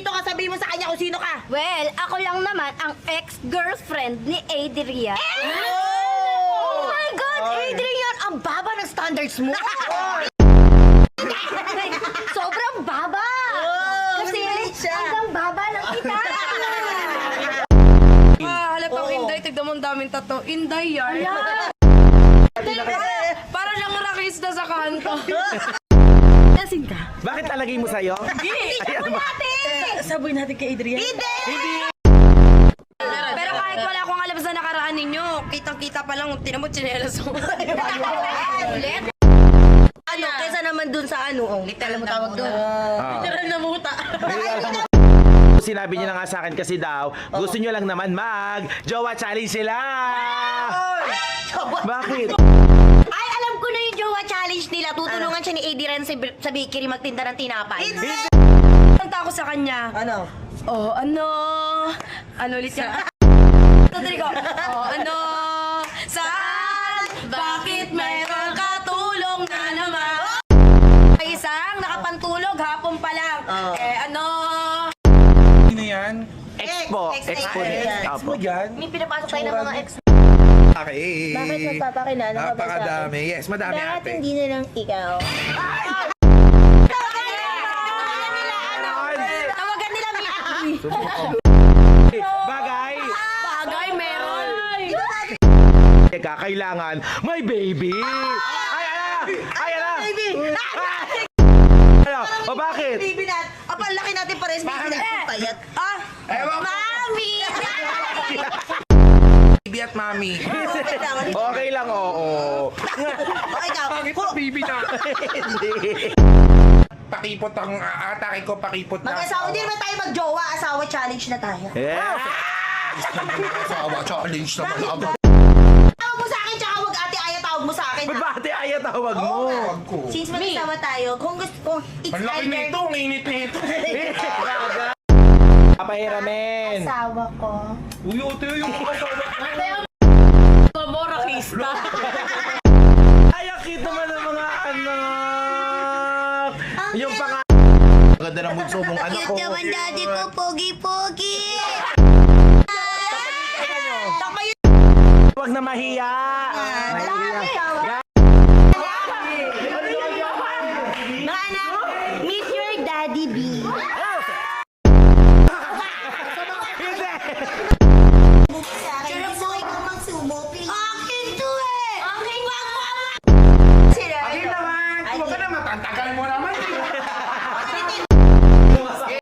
nandito ka, sabihin mo sa kanya kung sino ka. Well, ako lang naman ang ex-girlfriend ni Adrian. Oh my God, Adrian! Ang baba ng standards mo. Sobrang baba! Kasi hanggang baba lang kita. Halatang Inday, tignan mo ang daming tato. Inday yan. Para siyang rakis na sa kanto. Lasing ka. Bakit talagay mo sa'yo? Saboy natin kay Adrian. Hindi! Pero kahit wala akong alam sa nakaraan ninyo, kitang-kita pa lang, tinan mo, tsinelas mo. Ulit? Ano, kesa naman dun sa ano, literal mo tawag dun. Literal na muta. Sinabi niya na nga sa akin kasi daw, gusto niyo lang naman mag-jowa challenge sila! Bakit? Ay, alam ko na yung jowa challenge nila. Tutulungan siya ni Adrian sa bakery magtinda ng tinapay. Kanta ako sa kanya. Ano? Oh, ano? Ano ulit yan? Tutuloy ko. Oh, ano? Saan? Bakit meron katulong na naman? May isang nakapantulog hapon pa lang. Eh, ano? Sino yan? Expo. Ex Expo. Adrian. Opo. Yan? May pinapasok tayo ng mga ex. Okay. Bakit magpapakilala ka ba sa akin? Napakadami. Yes, madami Bakit ate. hindi na lang ikaw? Tawagan nila Miaki. Bagay! Bagay, meron. Teka, kailangan may baby! Ay, ala! Ay, ala! Baby! Ano? O bakit? Baby na. Apal laki natin pares. Baby na. Payat. Ah, Ewan ko. Mami! Baby at mami. Okay lang, oo. O ikaw. Bakit pa baby na? Hindi. Pakipot ang atake ko, pakipot na. Mag-asawa, hindi naman tayo mag-jowa. Asawa challenge na tayo. Yeah. Asawa, challenge naman agad. Tawag mo sa akin, tsaka wag ate Aya tawag mo sa akin. Ba't ba ate Aya tawag mo? Tawag ko. Since mag-asawa tayo, kung gusto ko, it's Ang laki nito, ang init nito. Papahiramin. asawa ko. Uy, ate, yung asawa. morakista. Ay, akit naman ng mga anak. Yung pang... Ganda ng bunso mong anak ko. Cute naman daddy ko, pogi-pogi. Huwag na mahiya. Asawa